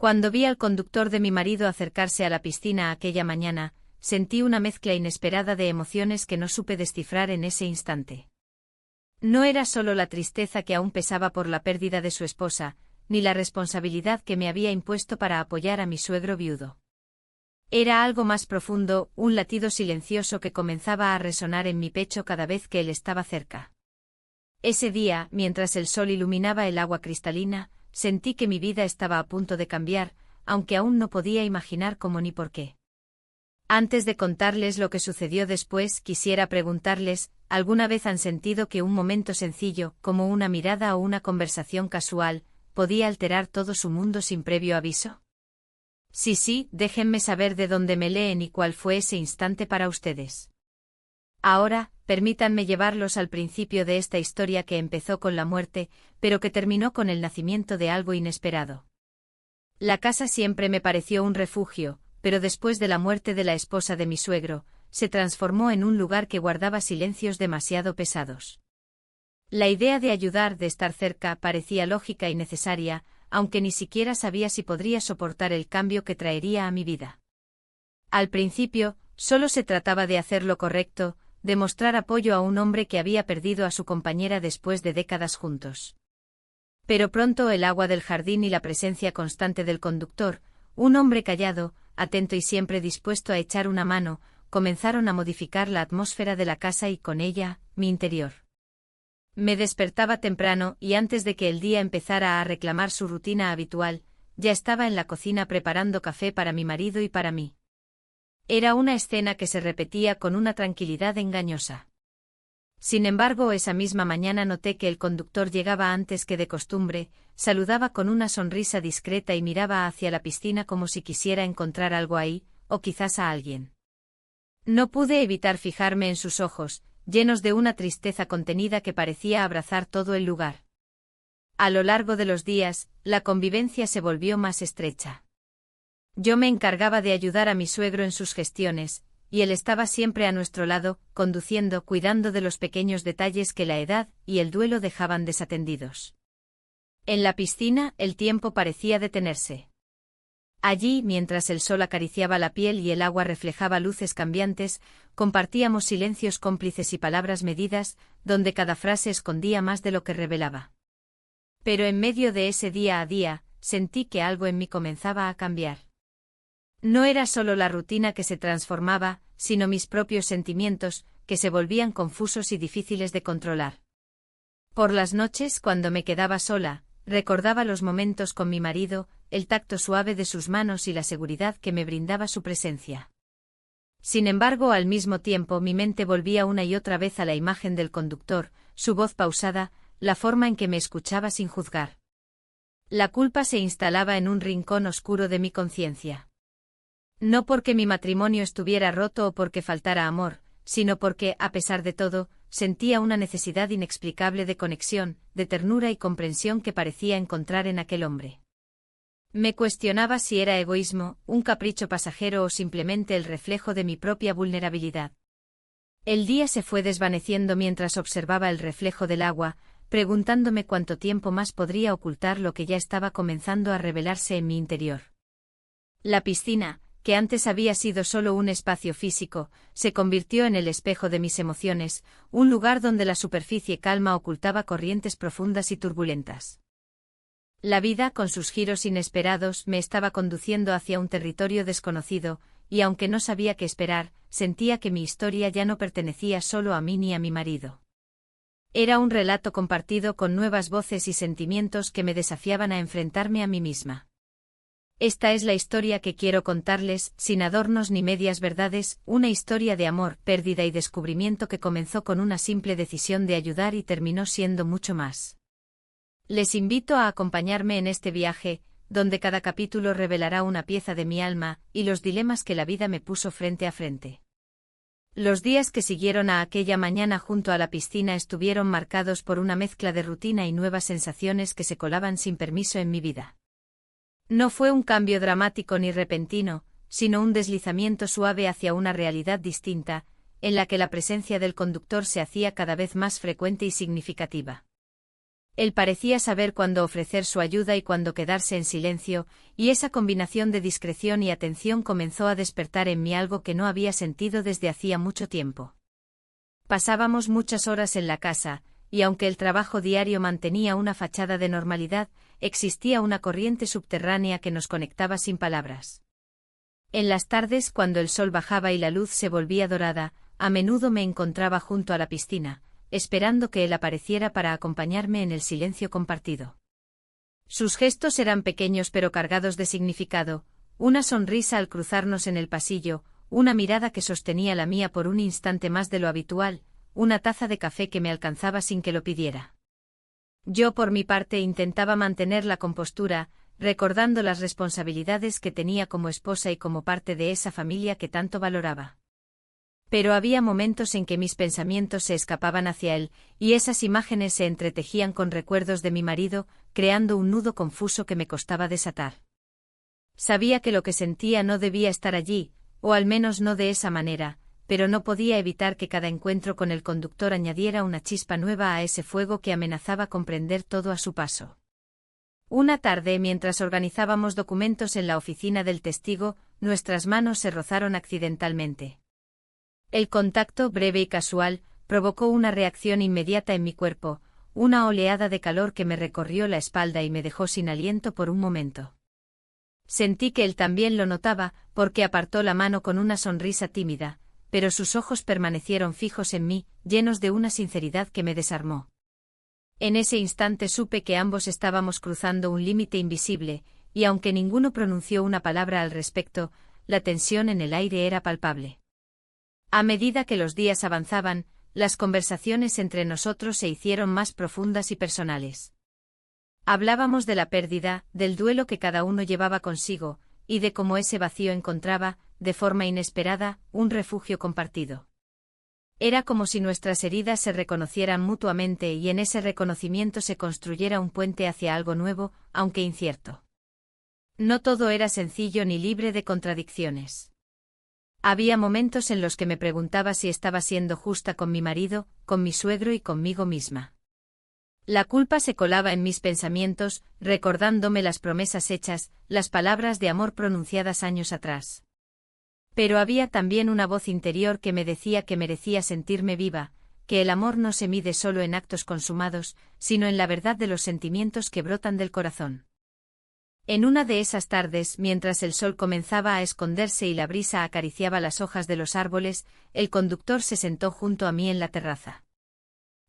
Cuando vi al conductor de mi marido acercarse a la piscina aquella mañana, sentí una mezcla inesperada de emociones que no supe descifrar en ese instante. No era solo la tristeza que aún pesaba por la pérdida de su esposa, ni la responsabilidad que me había impuesto para apoyar a mi suegro viudo. Era algo más profundo, un latido silencioso que comenzaba a resonar en mi pecho cada vez que él estaba cerca. Ese día, mientras el sol iluminaba el agua cristalina, sentí que mi vida estaba a punto de cambiar, aunque aún no podía imaginar cómo ni por qué. Antes de contarles lo que sucedió después, quisiera preguntarles, ¿alguna vez han sentido que un momento sencillo, como una mirada o una conversación casual, podía alterar todo su mundo sin previo aviso? Sí, déjenme saber de dónde me leen y cuál fue ese instante para ustedes. Ahora, permítanme llevarlos al principio de esta historia que empezó con la muerte, pero que terminó con el nacimiento de algo inesperado. La casa siempre me pareció un refugio, pero después de la muerte de la esposa de mi suegro, se transformó en un lugar que guardaba silencios demasiado pesados. La idea de ayudar, de estar cerca, parecía lógica y necesaria, aunque ni siquiera sabía si podría soportar el cambio que traería a mi vida. Al principio, solo se trataba de hacer lo correcto, de mostrar apoyo a un hombre que había perdido a su compañera después de décadas juntos. Pero pronto el agua del jardín y la presencia constante del conductor, un hombre callado, atento y siempre dispuesto a echar una mano, comenzaron a modificar la atmósfera de la casa y con ella, mi interior. Me despertaba temprano y antes de que el día empezara a reclamar su rutina habitual, ya estaba en la cocina preparando café para mi marido y para mí. Era una escena que se repetía con una tranquilidad engañosa. Sin embargo, esa misma mañana noté que el conductor llegaba antes que de costumbre, saludaba con una sonrisa discreta y miraba hacia la piscina como si quisiera encontrar algo ahí, o quizás a alguien. No pude evitar fijarme en sus ojos, llenos de una tristeza contenida que parecía abrazar todo el lugar. A lo largo de los días, la convivencia se volvió más estrecha. Yo me encargaba de ayudar a mi suegro en sus gestiones, y él estaba siempre a nuestro lado, conduciendo, cuidando de los pequeños detalles que la edad y el duelo dejaban desatendidos. En la piscina, el tiempo parecía detenerse. Allí, mientras el sol acariciaba la piel y el agua reflejaba luces cambiantes, compartíamos silencios cómplices y palabras medidas, donde cada frase escondía más de lo que revelaba. Pero en medio de ese día a día, sentí que algo en mí comenzaba a cambiar. No era solo la rutina que se transformaba, sino mis propios sentimientos, que se volvían confusos y difíciles de controlar. Por las noches, cuando me quedaba sola, recordaba los momentos con mi marido, el tacto suave de sus manos y la seguridad que me brindaba su presencia. Sin embargo, al mismo tiempo mi mente volvía una y otra vez a la imagen del conductor, su voz pausada, la forma en que me escuchaba sin juzgar. La culpa se instalaba en un rincón oscuro de mi conciencia. No porque mi matrimonio estuviera roto o porque faltara amor, sino porque, a pesar de todo, sentía una necesidad inexplicable de conexión, de ternura y comprensión que parecía encontrar en aquel hombre. Me cuestionaba si era egoísmo, un capricho pasajero o simplemente el reflejo de mi propia vulnerabilidad. El día se fue desvaneciendo mientras observaba el reflejo del agua, preguntándome cuánto tiempo más podría ocultar lo que ya estaba comenzando a revelarse en mi interior. La piscina, que antes había sido solo un espacio físico, se convirtió en el espejo de mis emociones, un lugar donde la superficie calma ocultaba corrientes profundas y turbulentas. La vida, con sus giros inesperados, me estaba conduciendo hacia un territorio desconocido, y aunque no sabía qué esperar, sentía que mi historia ya no pertenecía solo a mí ni a mi marido. Era un relato compartido con nuevas voces y sentimientos que me desafiaban a enfrentarme a mí misma. Esta es la historia que quiero contarles, sin adornos ni medias verdades, una historia de amor, pérdida y descubrimiento que comenzó con una simple decisión de ayudar y terminó siendo mucho más. Les invito a acompañarme en este viaje, donde cada capítulo revelará una pieza de mi alma y los dilemas que la vida me puso frente a frente. Los días que siguieron a aquella mañana junto a la piscina estuvieron marcados por una mezcla de rutina y nuevas sensaciones que se colaban sin permiso en mi vida. No fue un cambio dramático ni repentino, sino un deslizamiento suave hacia una realidad distinta, en la que la presencia del conductor se hacía cada vez más frecuente y significativa. Él parecía saber cuándo ofrecer su ayuda y cuándo quedarse en silencio, y esa combinación de discreción y atención comenzó a despertar en mí algo que no había sentido desde hacía mucho tiempo. Pasábamos muchas horas en la casa, y aunque el trabajo diario mantenía una fachada de normalidad, existía una corriente subterránea que nos conectaba sin palabras. En las tardes, cuando el sol bajaba y la luz se volvía dorada, a menudo me encontraba junto a la piscina, esperando que él apareciera para acompañarme en el silencio compartido. Sus gestos eran pequeños pero cargados de significado, una sonrisa al cruzarnos en el pasillo, una mirada que sostenía la mía por un instante más de lo habitual, una taza de café que me alcanzaba sin que lo pidiera. Yo por mi parte intentaba mantener la compostura, recordando las responsabilidades que tenía como esposa y como parte de esa familia que tanto valoraba. Pero había momentos en que mis pensamientos se escapaban hacia él, y esas imágenes se entretejían con recuerdos de mi marido, creando un nudo confuso que me costaba desatar. Sabía que lo que sentía no debía estar allí, o al menos no de esa manera, pero no podía evitar que cada encuentro con el conductor añadiera una chispa nueva a ese fuego que amenazaba con prender todo a su paso. Una tarde, mientras organizábamos documentos en la oficina del testigo, nuestras manos se rozaron accidentalmente. El contacto, breve y casual, provocó una reacción inmediata en mi cuerpo, una oleada de calor que me recorrió la espalda y me dejó sin aliento por un momento. Sentí que él también lo notaba, porque apartó la mano con una sonrisa tímida, pero sus ojos permanecieron fijos en mí, llenos de una sinceridad que me desarmó. En ese instante supe que ambos estábamos cruzando un límite invisible, y aunque ninguno pronunció una palabra al respecto, la tensión en el aire era palpable. A medida que los días avanzaban, las conversaciones entre nosotros se hicieron más profundas y personales. Hablábamos de la pérdida, del duelo que cada uno llevaba consigo, y de cómo ese vacío encontraba, de forma inesperada, un refugio compartido. Era como si nuestras heridas se reconocieran mutuamente y en ese reconocimiento se construyera un puente hacia algo nuevo, aunque incierto. No todo era sencillo ni libre de contradicciones. Había momentos en los que me preguntaba si estaba siendo justa con mi marido, con mi suegro y conmigo misma. La culpa se colaba en mis pensamientos, recordándome las promesas hechas, las palabras de amor pronunciadas años atrás. Pero había también una voz interior que me decía que merecía sentirme viva, que el amor no se mide solo en actos consumados, sino en la verdad de los sentimientos que brotan del corazón. En una de esas tardes, mientras el sol comenzaba a esconderse y la brisa acariciaba las hojas de los árboles, el conductor se sentó junto a mí en la terraza.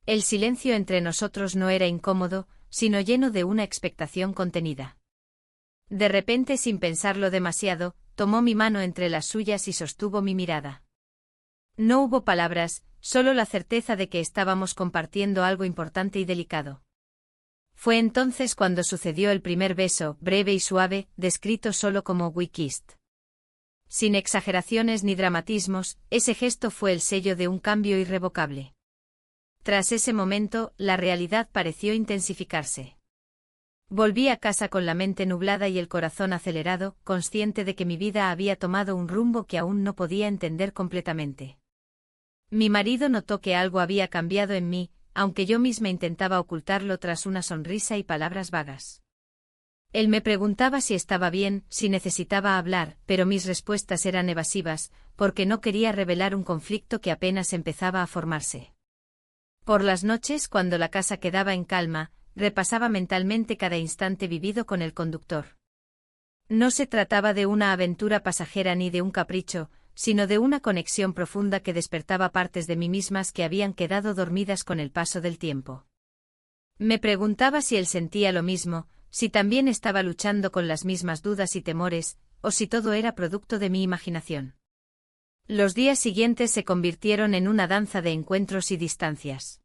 El silencio entre nosotros no era incómodo, sino lleno de una expectación contenida. De repente, sin pensarlo demasiado, tomó mi mano entre las suyas y sostuvo mi mirada. No hubo palabras, solo la certeza de que estábamos compartiendo algo importante y delicado. Fue entonces cuando sucedió el primer beso, breve y suave, descrito solo como "we kissed". Sin exageraciones ni dramatismos, ese gesto fue el sello de un cambio irrevocable. Tras ese momento, la realidad pareció intensificarse. Volví a casa con la mente nublada y el corazón acelerado, consciente de que mi vida había tomado un rumbo que aún no podía entender completamente. Mi marido notó que algo había cambiado en mí, aunque yo misma intentaba ocultarlo tras una sonrisa y palabras vagas. Él me preguntaba si estaba bien, si necesitaba hablar, pero mis respuestas eran evasivas, porque no quería revelar un conflicto que apenas empezaba a formarse. Por las noches, cuando la casa quedaba en calma, repasaba mentalmente cada instante vivido con el conductor. No se trataba de una aventura pasajera ni de un capricho, sino de una conexión profunda que despertaba partes de mí mismas que habían quedado dormidas con el paso del tiempo. Me preguntaba si él sentía lo mismo, si también estaba luchando con las mismas dudas y temores, o si todo era producto de mi imaginación. Los días siguientes se convirtieron en una danza de encuentros y distancias.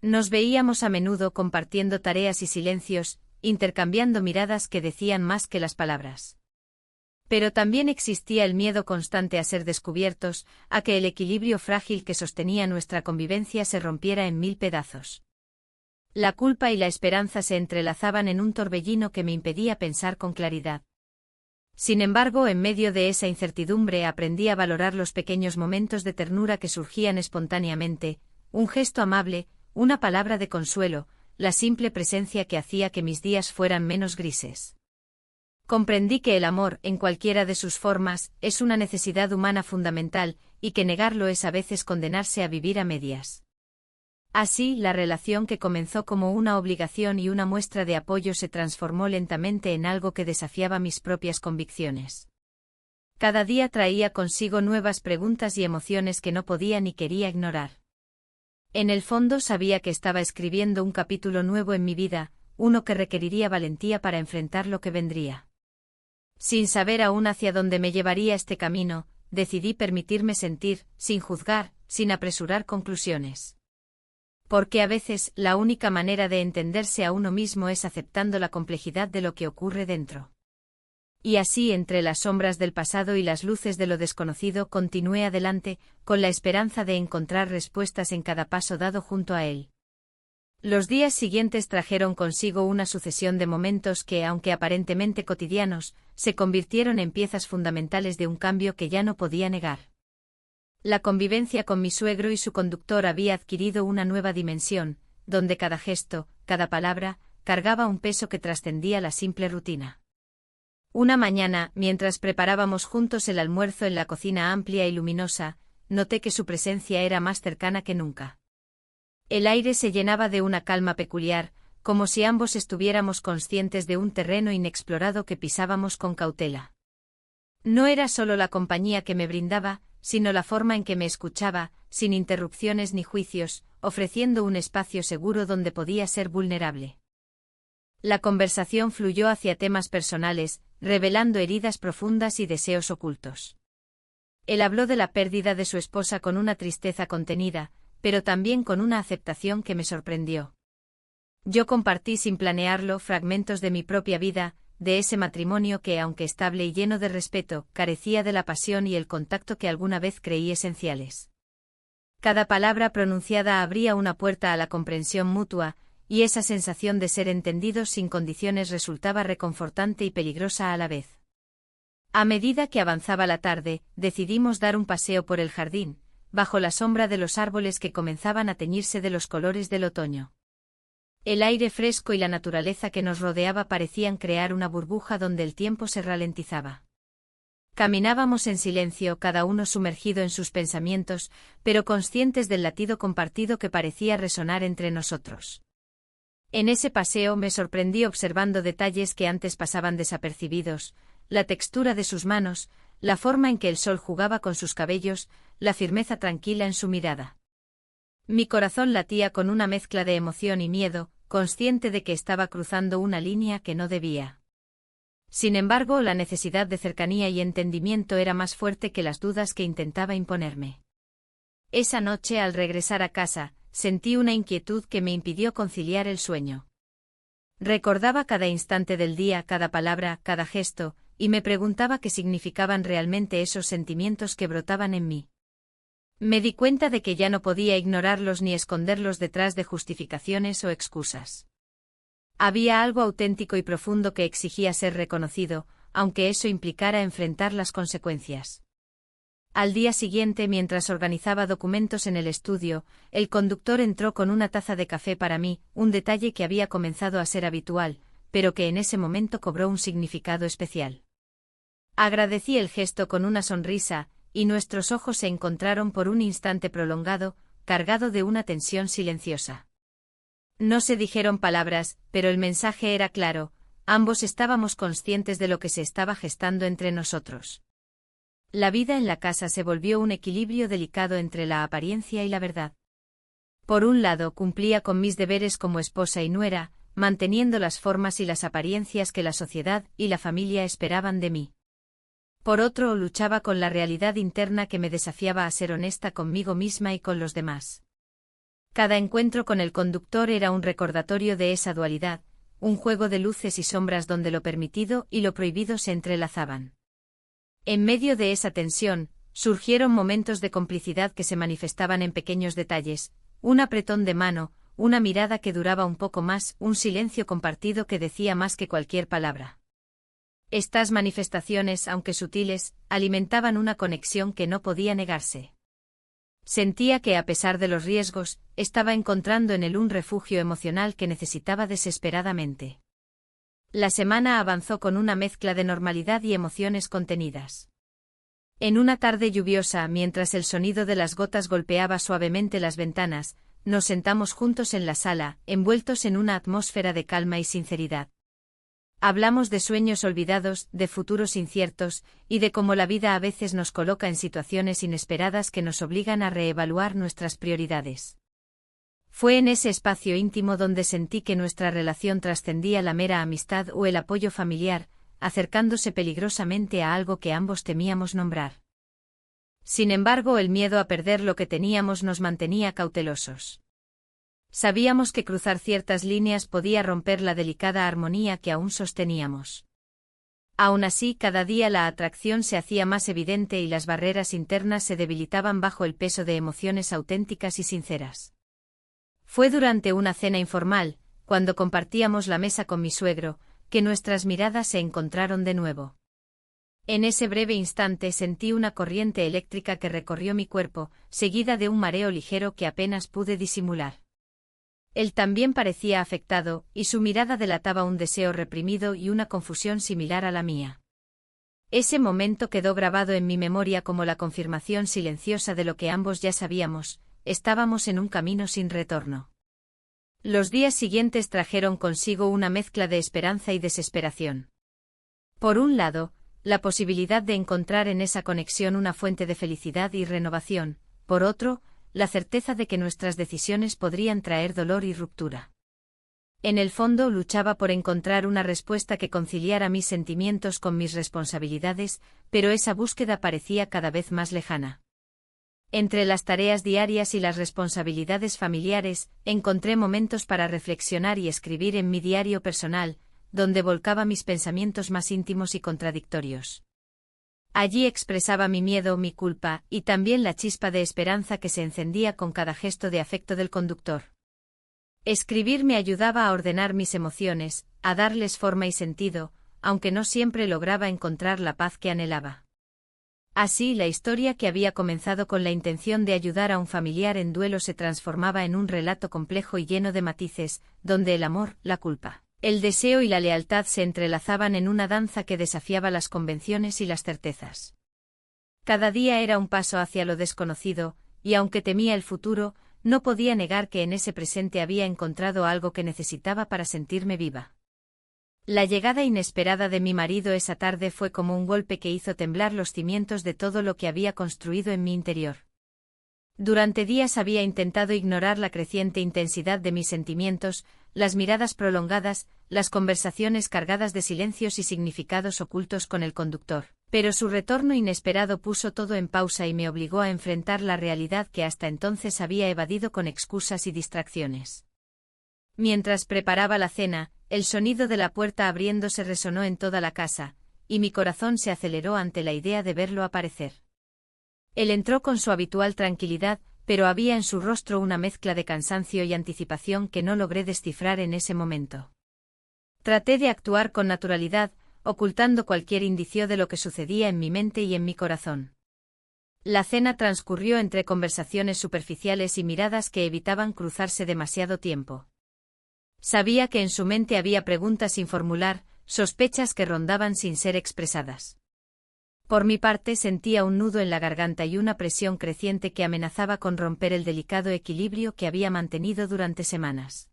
Nos veíamos a menudo compartiendo tareas y silencios, intercambiando miradas que decían más que las palabras. Pero también existía el miedo constante a ser descubiertos, a que el equilibrio frágil que sostenía nuestra convivencia se rompiera en mil pedazos. La culpa y la esperanza se entrelazaban en un torbellino que me impedía pensar con claridad. Sin embargo, en medio de esa incertidumbre aprendí a valorar los pequeños momentos de ternura que surgían espontáneamente, un gesto amable, una palabra de consuelo, la simple presencia que hacía que mis días fueran menos grises. Comprendí que el amor, en cualquiera de sus formas, es una necesidad humana fundamental, y que negarlo es a veces condenarse a vivir a medias. Así, la relación que comenzó como una obligación y una muestra de apoyo se transformó lentamente en algo que desafiaba mis propias convicciones. Cada día traía consigo nuevas preguntas y emociones que no podía ni quería ignorar. En el fondo sabía que estaba escribiendo un capítulo nuevo en mi vida, uno que requeriría valentía para enfrentar lo que vendría. Sin saber aún hacia dónde me llevaría este camino, decidí permitirme sentir, sin juzgar, sin apresurar conclusiones. Porque a veces, la única manera de entenderse a uno mismo es aceptando la complejidad de lo que ocurre dentro. Y así, entre las sombras del pasado y las luces de lo desconocido, continué adelante, con la esperanza de encontrar respuestas en cada paso dado junto a él. Los días siguientes trajeron consigo una sucesión de momentos que, aunque aparentemente cotidianos, se convirtieron en piezas fundamentales de un cambio que ya no podía negar. La convivencia con mi suegro y su conductor había adquirido una nueva dimensión, donde cada gesto, cada palabra, cargaba un peso que trascendía la simple rutina. Una mañana, mientras preparábamos juntos el almuerzo en la cocina amplia y luminosa, noté que su presencia era más cercana que nunca. El aire se llenaba de una calma peculiar, como si ambos estuviéramos conscientes de un terreno inexplorado que pisábamos con cautela. No era solo la compañía que me brindaba, sino la forma en que me escuchaba, sin interrupciones ni juicios, ofreciendo un espacio seguro donde podía ser vulnerable. La conversación fluyó hacia temas personales, revelando heridas profundas y deseos ocultos. Él habló de la pérdida de su esposa con una tristeza contenida, pero también con una aceptación que me sorprendió. Yo compartí sin planearlo fragmentos de mi propia vida, de ese matrimonio que, aunque estable y lleno de respeto, carecía de la pasión y el contacto que alguna vez creí esenciales. Cada palabra pronunciada abría una puerta a la comprensión mutua, y esa sensación de ser entendidos sin condiciones resultaba reconfortante y peligrosa a la vez. A medida que avanzaba la tarde, decidimos dar un paseo por el jardín, bajo la sombra de los árboles que comenzaban a teñirse de los colores del otoño. El aire fresco y la naturaleza que nos rodeaba parecían crear una burbuja donde el tiempo se ralentizaba. Caminábamos en silencio, cada uno sumergido en sus pensamientos, pero conscientes del latido compartido que parecía resonar entre nosotros. En ese paseo me sorprendí observando detalles que antes pasaban desapercibidos, la textura de sus manos, la forma en que el sol jugaba con sus cabellos, la firmeza tranquila en su mirada. Mi corazón latía con una mezcla de emoción y miedo, consciente de que estaba cruzando una línea que no debía. Sin embargo, la necesidad de cercanía y entendimiento era más fuerte que las dudas que intentaba imponerme. Esa noche, al regresar a casa, sentí una inquietud que me impidió conciliar el sueño. Recordaba cada instante del día, cada palabra, cada gesto, y me preguntaba qué significaban realmente esos sentimientos que brotaban en mí. Me di cuenta de que ya no podía ignorarlos ni esconderlos detrás de justificaciones o excusas. Había algo auténtico y profundo que exigía ser reconocido, aunque eso implicara enfrentar las consecuencias. Al día siguiente, mientras organizaba documentos en el estudio, el conductor entró con una taza de café para mí, un detalle que había comenzado a ser habitual, pero que en ese momento cobró un significado especial. Agradecí el gesto con una sonrisa, y nuestros ojos se encontraron por un instante prolongado, cargado de una tensión silenciosa. No se dijeron palabras, pero el mensaje era claro, ambos estábamos conscientes de lo que se estaba gestando entre nosotros. La vida en la casa se volvió un equilibrio delicado entre la apariencia y la verdad. Por un lado, cumplía con mis deberes como esposa y nuera, manteniendo las formas y las apariencias que la sociedad y la familia esperaban de mí. Por otro, luchaba con la realidad interna que me desafiaba a ser honesta conmigo misma y con los demás. Cada encuentro con el conductor era un recordatorio de esa dualidad, un juego de luces y sombras donde lo permitido y lo prohibido se entrelazaban. En medio de esa tensión, surgieron momentos de complicidad que se manifestaban en pequeños detalles, un apretón de mano, una mirada que duraba un poco más, un silencio compartido que decía más que cualquier palabra. Estas manifestaciones, aunque sutiles, alimentaban una conexión que no podía negarse. Sentía que, a pesar de los riesgos, estaba encontrando en él un refugio emocional que necesitaba desesperadamente. La semana avanzó con una mezcla de normalidad y emociones contenidas. En una tarde lluviosa, mientras el sonido de las gotas golpeaba suavemente las ventanas, nos sentamos juntos en la sala, envueltos en una atmósfera de calma y sinceridad. Hablamos de sueños olvidados, de futuros inciertos, y de cómo la vida a veces nos coloca en situaciones inesperadas que nos obligan a reevaluar nuestras prioridades. Fue en ese espacio íntimo donde sentí que nuestra relación trascendía la mera amistad o el apoyo familiar, acercándose peligrosamente a algo que ambos temíamos nombrar. Sin embargo, el miedo a perder lo que teníamos nos mantenía cautelosos. Sabíamos que cruzar ciertas líneas podía romper la delicada armonía que aún sosteníamos. Aún así, cada día la atracción se hacía más evidente y las barreras internas se debilitaban bajo el peso de emociones auténticas y sinceras. Fue durante una cena informal, cuando compartíamos la mesa con mi suegro, que nuestras miradas se encontraron de nuevo. En ese breve instante sentí una corriente eléctrica que recorrió mi cuerpo, seguida de un mareo ligero que apenas pude disimular. Él también parecía afectado, y su mirada delataba un deseo reprimido y una confusión similar a la mía. Ese momento quedó grabado en mi memoria como la confirmación silenciosa de lo que ambos ya sabíamos: estábamos en un camino sin retorno. Los días siguientes trajeron consigo una mezcla de esperanza y desesperación. Por un lado, la posibilidad de encontrar en esa conexión una fuente de felicidad y renovación; por otro, la certeza de que nuestras decisiones podrían traer dolor y ruptura. En el fondo luchaba por encontrar una respuesta que conciliara mis sentimientos con mis responsabilidades, pero esa búsqueda parecía cada vez más lejana. Entre las tareas diarias y las responsabilidades familiares, encontré momentos para reflexionar y escribir en mi diario personal, donde volcaba mis pensamientos más íntimos y contradictorios. Allí expresaba mi miedo, mi culpa, y también la chispa de esperanza que se encendía con cada gesto de afecto del conductor. Escribir me ayudaba a ordenar mis emociones, a darles forma y sentido, aunque no siempre lograba encontrar la paz que anhelaba. Así, la historia que había comenzado con la intención de ayudar a un familiar en duelo se transformaba en un relato complejo y lleno de matices, donde el amor, la culpa, el deseo y la lealtad se entrelazaban en una danza que desafiaba las convenciones y las certezas. Cada día era un paso hacia lo desconocido, y aunque temía el futuro, no podía negar que en ese presente había encontrado algo que necesitaba para sentirme viva. La llegada inesperada de mi marido esa tarde fue como un golpe que hizo temblar los cimientos de todo lo que había construido en mi interior. Durante días había intentado ignorar la creciente intensidad de mis sentimientos, las miradas prolongadas, las conversaciones cargadas de silencios y significados ocultos con el conductor, pero su retorno inesperado puso todo en pausa y me obligó a enfrentar la realidad que hasta entonces había evadido con excusas y distracciones. Mientras preparaba la cena, el sonido de la puerta abriéndose resonó en toda la casa, y mi corazón se aceleró ante la idea de verlo aparecer. Él entró con su habitual tranquilidad, pero había en su rostro una mezcla de cansancio y anticipación que no logré descifrar en ese momento. Traté de actuar con naturalidad, ocultando cualquier indicio de lo que sucedía en mi mente y en mi corazón. La cena transcurrió entre conversaciones superficiales y miradas que evitaban cruzarse demasiado tiempo. Sabía que en su mente había preguntas sin formular, sospechas que rondaban sin ser expresadas. Por mi parte sentía un nudo en la garganta y una presión creciente que amenazaba con romper el delicado equilibrio que había mantenido durante semanas.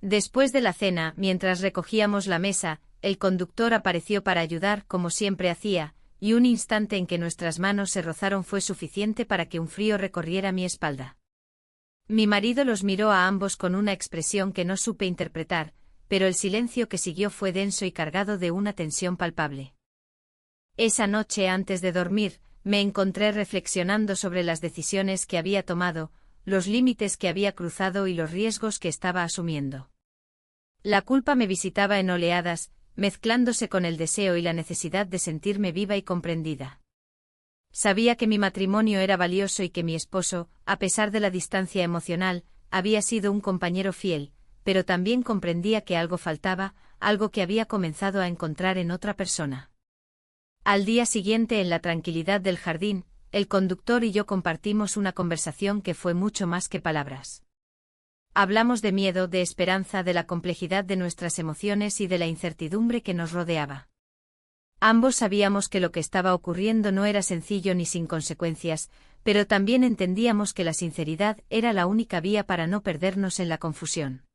Después de la cena, mientras recogíamos la mesa, el conductor apareció para ayudar, como siempre hacía, y un instante en que nuestras manos se rozaron fue suficiente para que un frío recorriera mi espalda. Mi marido los miró a ambos con una expresión que no supe interpretar, pero el silencio que siguió fue denso y cargado de una tensión palpable. Esa noche antes de dormir, me encontré reflexionando sobre las decisiones que había tomado, los límites que había cruzado y los riesgos que estaba asumiendo. La culpa me visitaba en oleadas, mezclándose con el deseo y la necesidad de sentirme viva y comprendida. Sabía que mi matrimonio era valioso y que mi esposo, a pesar de la distancia emocional, había sido un compañero fiel, pero también comprendía que algo faltaba, algo que había comenzado a encontrar en otra persona. Al día siguiente, en la tranquilidad del jardín, el conductor y yo compartimos una conversación que fue mucho más que palabras. Hablamos de miedo, de esperanza, de la complejidad de nuestras emociones y de la incertidumbre que nos rodeaba. Ambos sabíamos que lo que estaba ocurriendo no era sencillo ni sin consecuencias, pero también entendíamos que la sinceridad era la única vía para no perdernos en la confusión.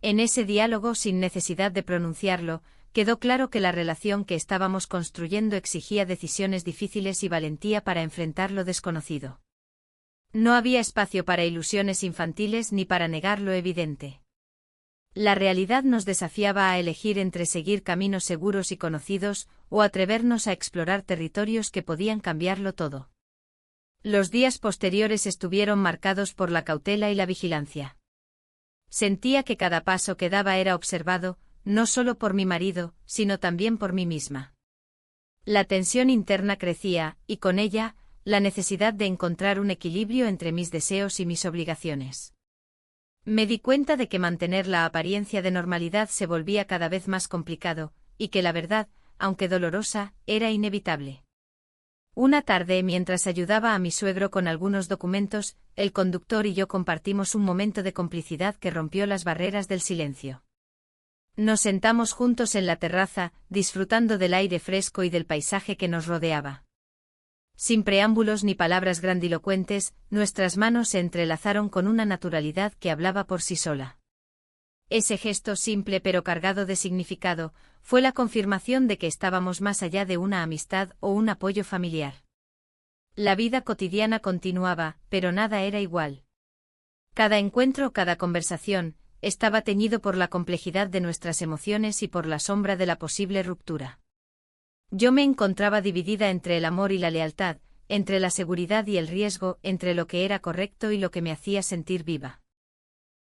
En ese diálogo, sin necesidad de pronunciarlo, quedó claro que la relación que estábamos construyendo exigía decisiones difíciles y valentía para enfrentar lo desconocido. No había espacio para ilusiones infantiles ni para negar lo evidente. La realidad nos desafiaba a elegir entre seguir caminos seguros y conocidos, o atrevernos a explorar territorios que podían cambiarlo todo. Los días posteriores estuvieron marcados por la cautela y la vigilancia. Sentía que cada paso que daba era observado, no solo por mi marido, sino también por mí misma. La tensión interna crecía, y con ella, la necesidad de encontrar un equilibrio entre mis deseos y mis obligaciones. Me di cuenta de que mantener la apariencia de normalidad se volvía cada vez más complicado, y que la verdad, aunque dolorosa, era inevitable. Una tarde, mientras ayudaba a mi suegro con algunos documentos, el conductor y yo compartimos un momento de complicidad que rompió las barreras del silencio. Nos sentamos juntos en la terraza, disfrutando del aire fresco y del paisaje que nos rodeaba. Sin preámbulos ni palabras grandilocuentes, nuestras manos se entrelazaron con una naturalidad que hablaba por sí sola. Ese gesto simple pero cargado de significado, fue la confirmación de que estábamos más allá de una amistad o un apoyo familiar. La vida cotidiana continuaba, pero nada era igual. Cada encuentro, cada conversación, estaba teñido por la complejidad de nuestras emociones y por la sombra de la posible ruptura. Yo me encontraba dividida entre el amor y la lealtad, entre la seguridad y el riesgo, entre lo que era correcto y lo que me hacía sentir viva.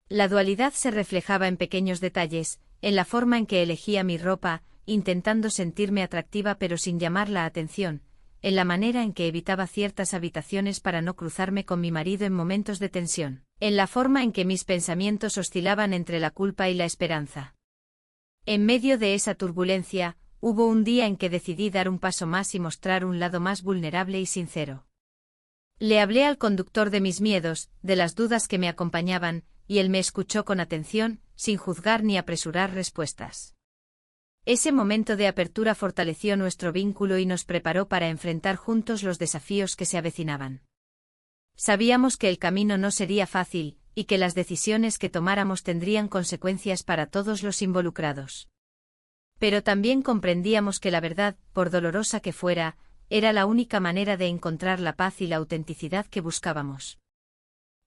La dualidad se reflejaba en pequeños detalles, en la forma en que elegía mi ropa, intentando sentirme atractiva pero sin llamar la atención, en la manera en que evitaba ciertas habitaciones para no cruzarme con mi marido en momentos de tensión, en la forma en que mis pensamientos oscilaban entre la culpa y la esperanza. En medio de esa turbulencia, hubo un día en que decidí dar un paso más y mostrar un lado más vulnerable y sincero. Le hablé al conductor de mis miedos, de las dudas que me acompañaban, y él me escuchó con atención, sin juzgar ni apresurar respuestas. Ese momento de apertura fortaleció nuestro vínculo y nos preparó para enfrentar juntos los desafíos que se avecinaban. Sabíamos que el camino no sería fácil, y que las decisiones que tomáramos tendrían consecuencias para todos los involucrados. Pero también comprendíamos que la verdad, por dolorosa que fuera, era la única manera de encontrar la paz y la autenticidad que buscábamos.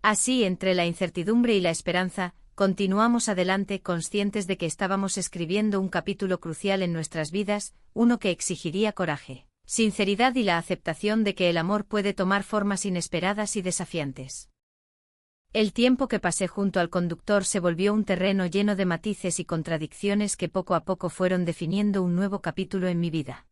Así, entre la incertidumbre y la esperanza, continuamos adelante conscientes de que estábamos escribiendo un capítulo crucial en nuestras vidas, uno que exigiría coraje, sinceridad y la aceptación de que el amor puede tomar formas inesperadas y desafiantes. El tiempo que pasé junto al conductor se volvió un terreno lleno de matices y contradicciones que poco a poco fueron definiendo un nuevo capítulo en mi vida.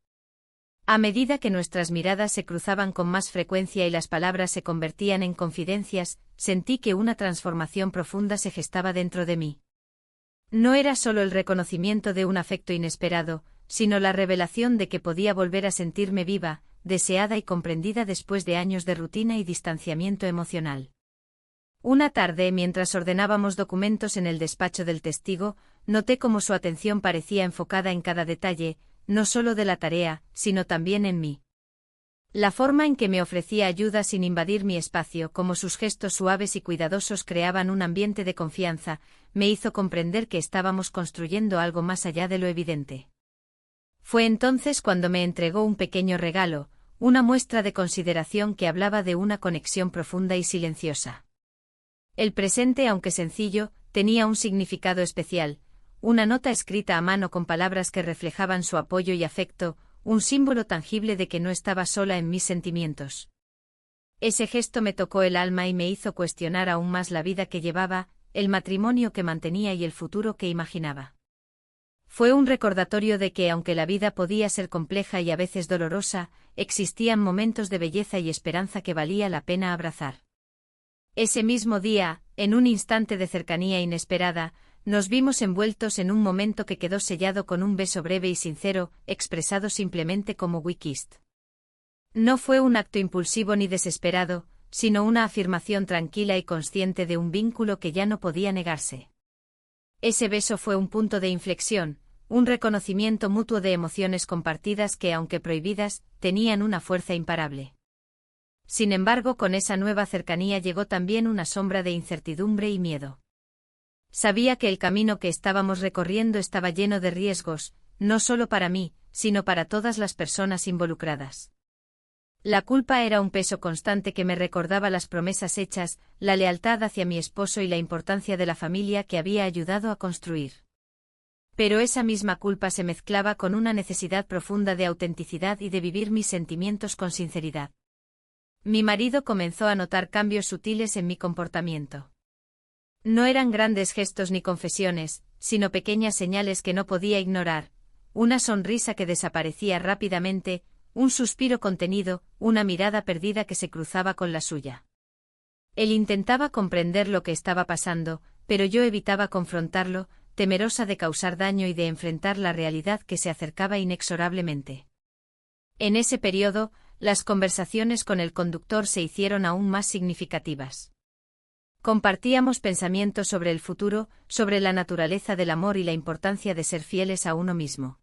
A medida que nuestras miradas se cruzaban con más frecuencia y las palabras se convertían en confidencias, sentí que una transformación profunda se gestaba dentro de mí. No era solo el reconocimiento de un afecto inesperado, sino la revelación de que podía volver a sentirme viva, deseada y comprendida después de años de rutina y distanciamiento emocional. Una tarde, mientras ordenábamos documentos en el despacho del testigo, noté cómo su atención parecía enfocada en cada detalle, no solo de la tarea, sino también en mí. La forma en que me ofrecía ayuda sin invadir mi espacio, como sus gestos suaves y cuidadosos creaban un ambiente de confianza, me hizo comprender que estábamos construyendo algo más allá de lo evidente. Fue entonces cuando me entregó un pequeño regalo, una muestra de consideración que hablaba de una conexión profunda y silenciosa. El presente, aunque sencillo, tenía un significado especial, una nota escrita a mano con palabras que reflejaban su apoyo y afecto, un símbolo tangible de que no estaba sola en mis sentimientos. Ese gesto me tocó el alma y me hizo cuestionar aún más la vida que llevaba, el matrimonio que mantenía y el futuro que imaginaba. Fue un recordatorio de que, aunque la vida podía ser compleja y a veces dolorosa, existían momentos de belleza y esperanza que valía la pena abrazar. Ese mismo día, en un instante de cercanía inesperada, nos vimos envueltos en un momento que quedó sellado con un beso breve y sincero, expresado simplemente como "We kissed". No fue un acto impulsivo ni desesperado, sino una afirmación tranquila y consciente de un vínculo que ya no podía negarse. Ese beso fue un punto de inflexión, un reconocimiento mutuo de emociones compartidas que, aunque prohibidas, tenían una fuerza imparable. Sin embargo, con esa nueva cercanía llegó también una sombra de incertidumbre y miedo. Sabía que el camino que estábamos recorriendo estaba lleno de riesgos, no solo para mí, sino para todas las personas involucradas. La culpa era un peso constante que me recordaba las promesas hechas, la lealtad hacia mi esposo y la importancia de la familia que había ayudado a construir. Pero esa misma culpa se mezclaba con una necesidad profunda de autenticidad y de vivir mis sentimientos con sinceridad. Mi marido comenzó a notar cambios sutiles en mi comportamiento. No eran grandes gestos ni confesiones, sino pequeñas señales que no podía ignorar, una sonrisa que desaparecía rápidamente, un suspiro contenido, una mirada perdida que se cruzaba con la suya. Él intentaba comprender lo que estaba pasando, pero yo evitaba confrontarlo, temerosa de causar daño y de enfrentar la realidad que se acercaba inexorablemente. En ese periodo, las conversaciones con el conductor se hicieron aún más significativas. Compartíamos pensamientos sobre el futuro, sobre la naturaleza del amor y la importancia de ser fieles a uno mismo.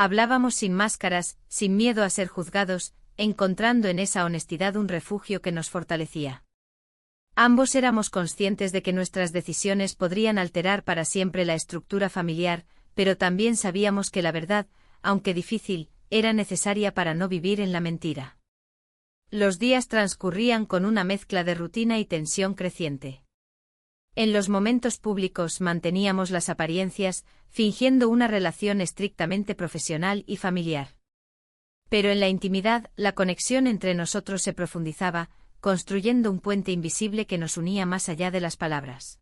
Hablábamos sin máscaras, sin miedo a ser juzgados, encontrando en esa honestidad un refugio que nos fortalecía. Ambos éramos conscientes de que nuestras decisiones podrían alterar para siempre la estructura familiar, pero también sabíamos que la verdad, aunque difícil, era necesaria para no vivir en la mentira. Los días transcurrían con una mezcla de rutina y tensión creciente. En los momentos públicos manteníamos las apariencias, fingiendo una relación estrictamente profesional y familiar. Pero en la intimidad, la conexión entre nosotros se profundizaba, construyendo un puente invisible que nos unía más allá de las palabras.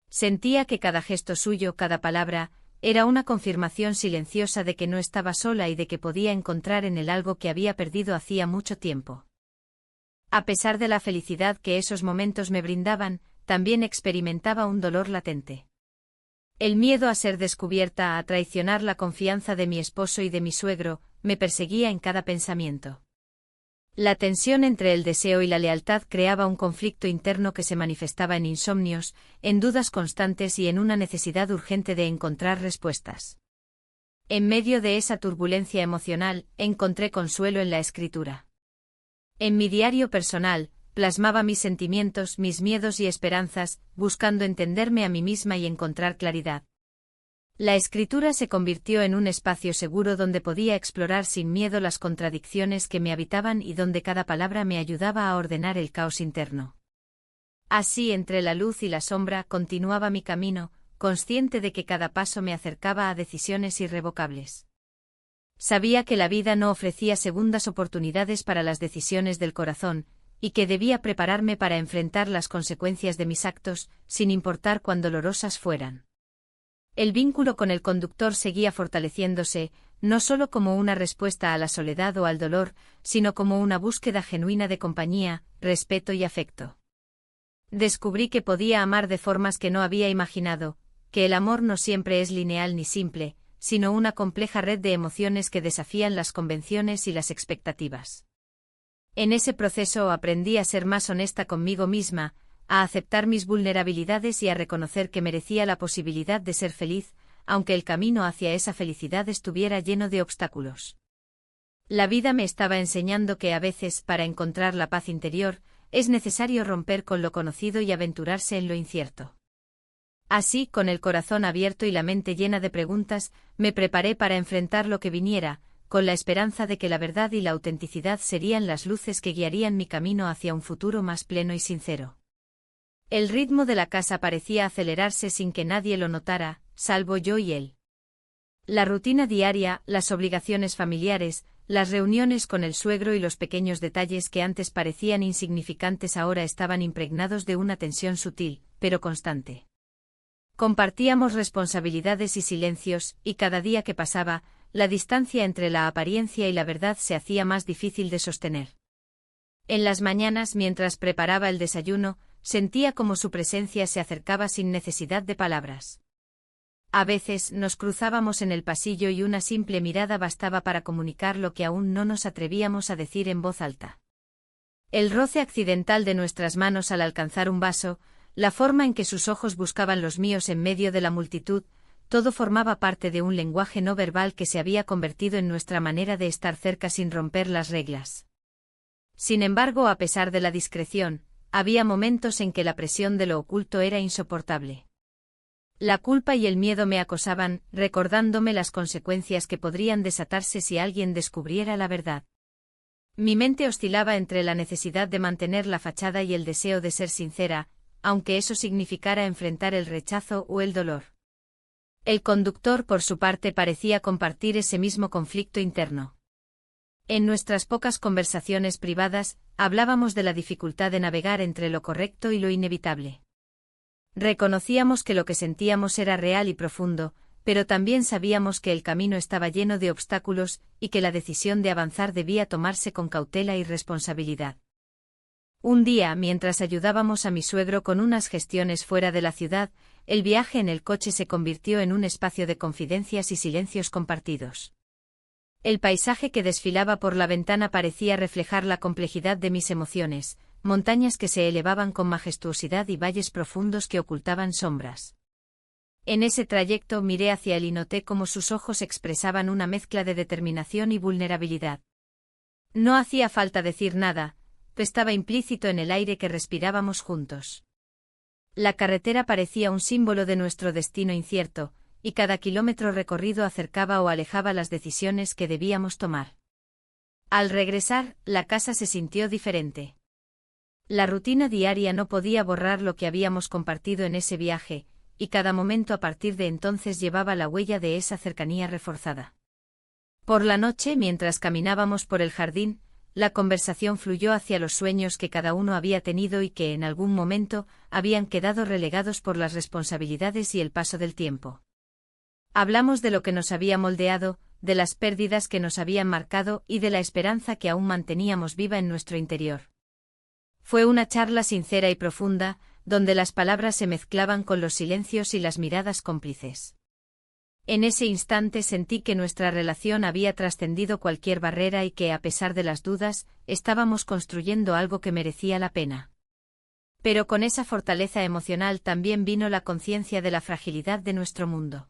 Sentía que cada gesto suyo, cada palabra, era una confirmación silenciosa de que no estaba sola y de que podía encontrar en él algo que había perdido hacía mucho tiempo. A pesar de la felicidad que esos momentos me brindaban, también experimentaba un dolor latente. El miedo a ser descubierta, a traicionar la confianza de mi esposo y de mi suegro, me perseguía en cada pensamiento. La tensión entre el deseo y la lealtad creaba un conflicto interno que se manifestaba en insomnios, en dudas constantes y en una necesidad urgente de encontrar respuestas. En medio de esa turbulencia emocional, encontré consuelo en la escritura. En mi diario personal, plasmaba mis sentimientos, mis miedos y esperanzas, buscando entenderme a mí misma y encontrar claridad. La escritura se convirtió en un espacio seguro donde podía explorar sin miedo las contradicciones que me habitaban y donde cada palabra me ayudaba a ordenar el caos interno. Así, entre la luz y la sombra, continuaba mi camino, consciente de que cada paso me acercaba a decisiones irrevocables. Sabía que la vida no ofrecía segundas oportunidades para las decisiones del corazón, y que debía prepararme para enfrentar las consecuencias de mis actos, sin importar cuán dolorosas fueran. El vínculo con el conductor seguía fortaleciéndose, no solo como una respuesta a la soledad o al dolor, sino como una búsqueda genuina de compañía, respeto y afecto. Descubrí que podía amar de formas que no había imaginado, que el amor no siempre es lineal ni simple, sino una compleja red de emociones que desafían las convenciones y las expectativas. En ese proceso aprendí a ser más honesta conmigo misma, a aceptar mis vulnerabilidades y a reconocer que merecía la posibilidad de ser feliz, aunque el camino hacia esa felicidad estuviera lleno de obstáculos. La vida me estaba enseñando que a veces, para encontrar la paz interior, es necesario romper con lo conocido y aventurarse en lo incierto. Así, con el corazón abierto y la mente llena de preguntas, me preparé para enfrentar lo que viniera, con la esperanza de que la verdad y la autenticidad serían las luces que guiarían mi camino hacia un futuro más pleno y sincero. El ritmo de la casa parecía acelerarse sin que nadie lo notara, salvo yo y él. La rutina diaria, las obligaciones familiares, las reuniones con el suegro y los pequeños detalles que antes parecían insignificantes ahora estaban impregnados de una tensión sutil, pero constante. Compartíamos responsabilidades y silencios, y cada día que pasaba, la distancia entre la apariencia y la verdad se hacía más difícil de sostener. En las mañanas, mientras preparaba el desayuno, sentía como su presencia se acercaba sin necesidad de palabras. A veces nos cruzábamos en el pasillo y una simple mirada bastaba para comunicar lo que aún no nos atrevíamos a decir en voz alta. El roce accidental de nuestras manos al alcanzar un vaso, la forma en que sus ojos buscaban los míos en medio de la multitud, todo formaba parte de un lenguaje no verbal que se había convertido en nuestra manera de estar cerca sin romper las reglas. Sin embargo, a pesar de la discreción, había momentos en que la presión de lo oculto era insoportable. La culpa y el miedo me acosaban, recordándome las consecuencias que podrían desatarse si alguien descubriera la verdad. Mi mente oscilaba entre la necesidad de mantener la fachada y el deseo de ser sincera, aunque eso significara enfrentar el rechazo o el dolor. El conductor, por su parte, parecía compartir ese mismo conflicto interno. En nuestras pocas conversaciones privadas, hablábamos de la dificultad de navegar entre lo correcto y lo inevitable. Reconocíamos que lo que sentíamos era real y profundo, pero también sabíamos que el camino estaba lleno de obstáculos y que la decisión de avanzar debía tomarse con cautela y responsabilidad. Un día, mientras ayudábamos a mi suegro con unas gestiones fuera de la ciudad, el viaje en el coche se convirtió en un espacio de confidencias y silencios compartidos. El paisaje que desfilaba por la ventana parecía reflejar la complejidad de mis emociones, montañas que se elevaban con majestuosidad y valles profundos que ocultaban sombras. En ese trayecto miré hacia él y noté cómo sus ojos expresaban una mezcla de determinación y vulnerabilidad. No hacía falta decir nada, estaba implícito en el aire que respirábamos juntos. La carretera parecía un símbolo de nuestro destino incierto, y cada kilómetro recorrido acercaba o alejaba las decisiones que debíamos tomar. Al regresar, la casa se sintió diferente. La rutina diaria no podía borrar lo que habíamos compartido en ese viaje, y cada momento a partir de entonces llevaba la huella de esa cercanía reforzada. Por la noche, mientras caminábamos por el jardín, la conversación fluyó hacia los sueños que cada uno había tenido y que en algún momento habían quedado relegados por las responsabilidades y el paso del tiempo. Hablamos de lo que nos había moldeado, de las pérdidas que nos habían marcado y de la esperanza que aún manteníamos viva en nuestro interior. Fue una charla sincera y profunda, donde las palabras se mezclaban con los silencios y las miradas cómplices. En ese instante sentí que nuestra relación había trascendido cualquier barrera y que, a pesar de las dudas, estábamos construyendo algo que merecía la pena. Pero con esa fortaleza emocional también vino la conciencia de la fragilidad de nuestro mundo.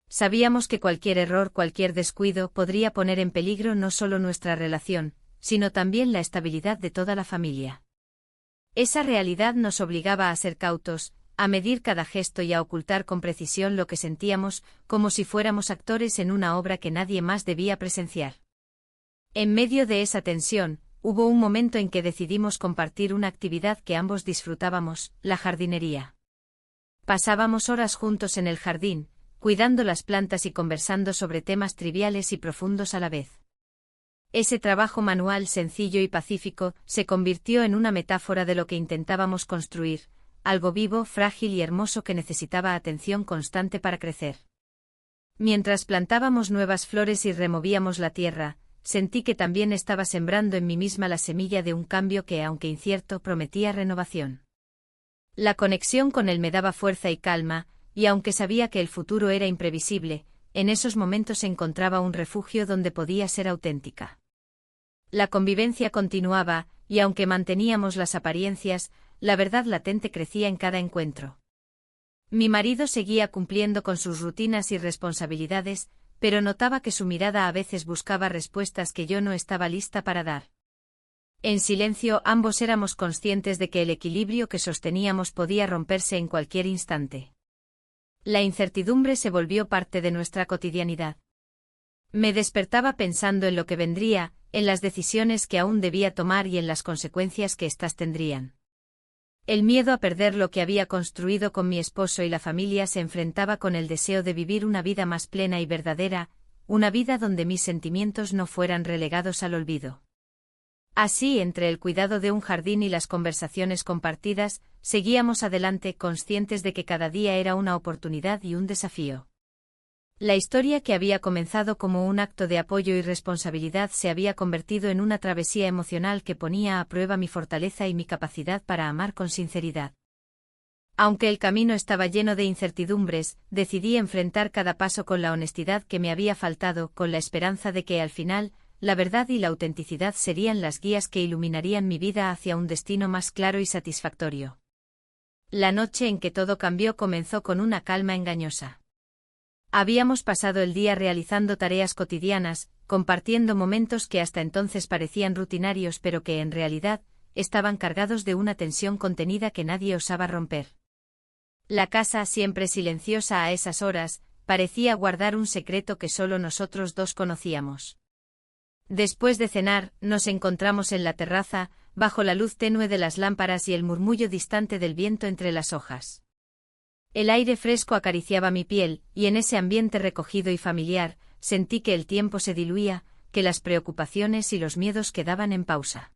Sabíamos que cualquier error, cualquier descuido podría poner en peligro no solo nuestra relación, sino también la estabilidad de toda la familia. Esa realidad nos obligaba a ser cautos, a medir cada gesto y a ocultar con precisión lo que sentíamos, como si fuéramos actores en una obra que nadie más debía presenciar. En medio de esa tensión, hubo un momento en que decidimos compartir una actividad que ambos disfrutábamos, la jardinería. Pasábamos horas juntos en el jardín, cuidando las plantas y conversando sobre temas triviales y profundos a la vez. Ese trabajo manual sencillo y pacífico se convirtió en una metáfora de lo que intentábamos construir, algo vivo, frágil y hermoso que necesitaba atención constante para crecer. Mientras plantábamos nuevas flores y removíamos la tierra, sentí que también estaba sembrando en mí misma la semilla de un cambio que, aunque incierto, prometía renovación. La conexión con él me daba fuerza y calma, y aunque sabía que el futuro era imprevisible, en esos momentos encontraba un refugio donde podía ser auténtica. La convivencia continuaba, y aunque manteníamos las apariencias, la verdad latente crecía en cada encuentro. Mi marido seguía cumpliendo con sus rutinas y responsabilidades, pero notaba que su mirada a veces buscaba respuestas que yo no estaba lista para dar. En silencio ambos éramos conscientes de que el equilibrio que sosteníamos podía romperse en cualquier instante. La incertidumbre se volvió parte de nuestra cotidianidad. Me despertaba pensando en lo que vendría, en las decisiones que aún debía tomar y en las consecuencias que éstas tendrían. El miedo a perder lo que había construido con mi esposo y la familia se enfrentaba con el deseo de vivir una vida más plena y verdadera, una vida donde mis sentimientos no fueran relegados al olvido. Así, entre el cuidado de un jardín y las conversaciones compartidas, seguíamos adelante conscientes de que cada día era una oportunidad y un desafío. La historia que había comenzado como un acto de apoyo y responsabilidad se había convertido en una travesía emocional que ponía a prueba mi fortaleza y mi capacidad para amar con sinceridad. Aunque el camino estaba lleno de incertidumbres, decidí enfrentar cada paso con la honestidad que me había faltado, con la esperanza de que al final, la verdad y la autenticidad serían las guías que iluminarían mi vida hacia un destino más claro y satisfactorio. La noche en que todo cambió comenzó con una calma engañosa. Habíamos pasado el día realizando tareas cotidianas, compartiendo momentos que hasta entonces parecían rutinarios pero que en realidad estaban cargados de una tensión contenida que nadie osaba romper. La casa, siempre silenciosa a esas horas, parecía guardar un secreto que solo nosotros dos conocíamos. Después de cenar, nos encontramos en la terraza, bajo la luz tenue de las lámparas y el murmullo distante del viento entre las hojas. El aire fresco acariciaba mi piel, y en ese ambiente recogido y familiar, sentí que el tiempo se diluía, que las preocupaciones y los miedos quedaban en pausa.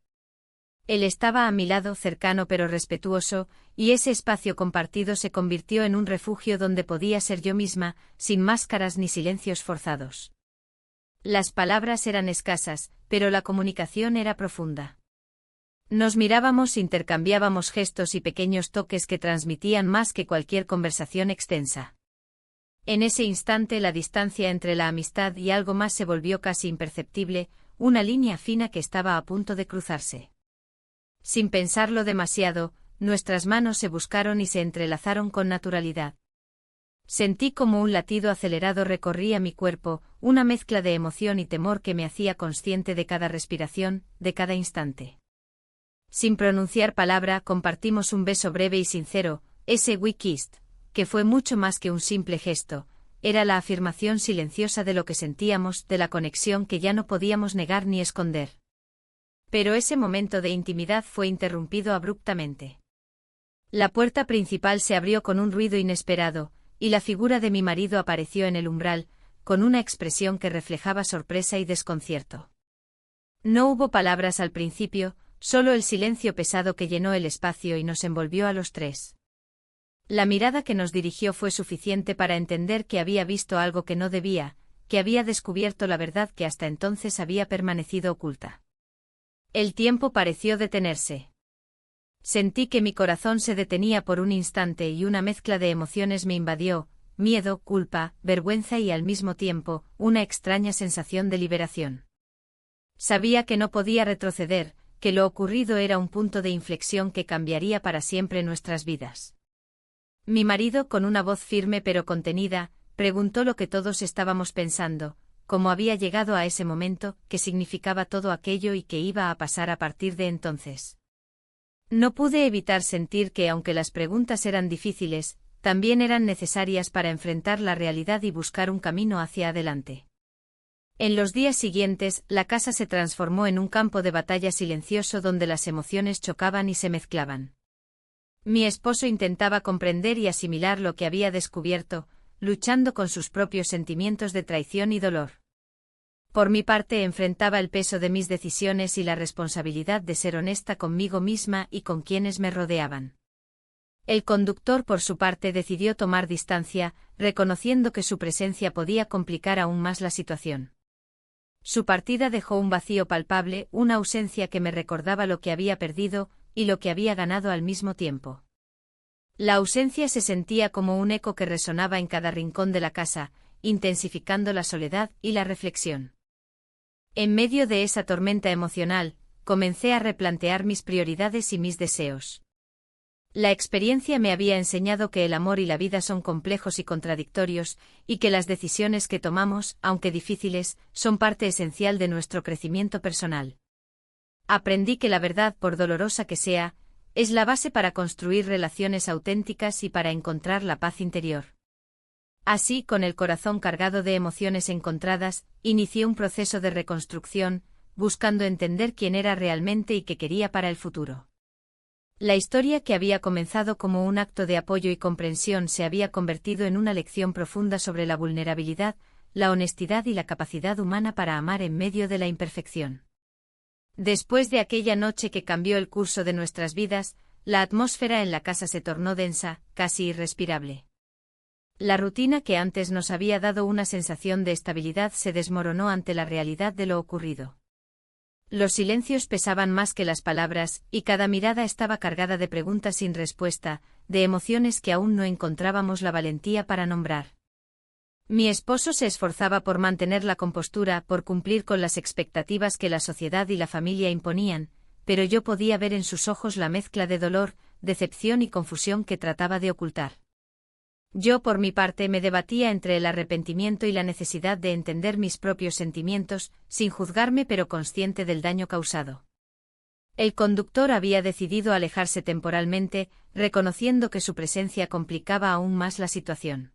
Él estaba a mi lado, cercano pero respetuoso, y ese espacio compartido se convirtió en un refugio donde podía ser yo misma, sin máscaras ni silencios forzados. Las palabras eran escasas, pero la comunicación era profunda. Nos mirábamos, intercambiábamos gestos y pequeños toques que transmitían más que cualquier conversación extensa. En ese instante la distancia entre la amistad y algo más se volvió casi imperceptible, una línea fina que estaba a punto de cruzarse. Sin pensarlo demasiado, nuestras manos se buscaron y se entrelazaron con naturalidad. Sentí como un latido acelerado recorría mi cuerpo, una mezcla de emoción y temor que me hacía consciente de cada respiración, de cada instante. Sin pronunciar palabra, compartimos un beso breve y sincero, ese "we kissed", que fue mucho más que un simple gesto, era la afirmación silenciosa de lo que sentíamos, de la conexión que ya no podíamos negar ni esconder. Pero ese momento de intimidad fue interrumpido abruptamente. La puerta principal se abrió con un ruido inesperado, y la figura de mi marido apareció en el umbral, con una expresión que reflejaba sorpresa y desconcierto. No hubo palabras al principio, solo el silencio pesado que llenó el espacio y nos envolvió a los tres. La mirada que nos dirigió fue suficiente para entender que había visto algo que no debía, que había descubierto la verdad que hasta entonces había permanecido oculta. El tiempo pareció detenerse. Sentí que mi corazón se detenía por un instante y una mezcla de emociones me invadió, miedo, culpa, vergüenza y al mismo tiempo, una extraña sensación de liberación. Sabía que no podía retroceder, que lo ocurrido era un punto de inflexión que cambiaría para siempre nuestras vidas. Mi marido, con una voz firme pero contenida, preguntó lo que todos estábamos pensando, cómo había llegado a ese momento, qué significaba todo aquello y qué iba a pasar a partir de entonces. No pude evitar sentir que, aunque las preguntas eran difíciles, también eran necesarias para enfrentar la realidad y buscar un camino hacia adelante. En los días siguientes, la casa se transformó en un campo de batalla silencioso donde las emociones chocaban y se mezclaban. Mi esposo intentaba comprender y asimilar lo que había descubierto, luchando con sus propios sentimientos de traición y dolor. Por mi parte, enfrentaba el peso de mis decisiones y la responsabilidad de ser honesta conmigo misma y con quienes me rodeaban. El conductor, por su parte, decidió tomar distancia, reconociendo que su presencia podía complicar aún más la situación. Su partida dejó un vacío palpable, una ausencia que me recordaba lo que había perdido y lo que había ganado al mismo tiempo. La ausencia se sentía como un eco que resonaba en cada rincón de la casa, intensificando la soledad y la reflexión. En medio de esa tormenta emocional, comencé a replantear mis prioridades y mis deseos. La experiencia me había enseñado que el amor y la vida son complejos y contradictorios, y que las decisiones que tomamos, aunque difíciles, son parte esencial de nuestro crecimiento personal. Aprendí que la verdad, por dolorosa que sea, es la base para construir relaciones auténticas y para encontrar la paz interior. Así, con el corazón cargado de emociones encontradas, inicié un proceso de reconstrucción, buscando entender quién era realmente y qué quería para el futuro. La historia que había comenzado como un acto de apoyo y comprensión se había convertido en una lección profunda sobre la vulnerabilidad, la honestidad y la capacidad humana para amar en medio de la imperfección. Después de aquella noche que cambió el curso de nuestras vidas, la atmósfera en la casa se tornó densa, casi irrespirable. La rutina que antes nos había dado una sensación de estabilidad se desmoronó ante la realidad de lo ocurrido. Los silencios pesaban más que las palabras, y cada mirada estaba cargada de preguntas sin respuesta, de emociones que aún no encontrábamos la valentía para nombrar. Mi esposo se esforzaba por mantener la compostura, por cumplir con las expectativas que la sociedad y la familia imponían, pero yo podía ver en sus ojos la mezcla de dolor, decepción y confusión que trataba de ocultar. Yo, por mi parte, me debatía entre el arrepentimiento y la necesidad de entender mis propios sentimientos, sin juzgarme pero consciente del daño causado. El conductor había decidido alejarse temporalmente, reconociendo que su presencia complicaba aún más la situación.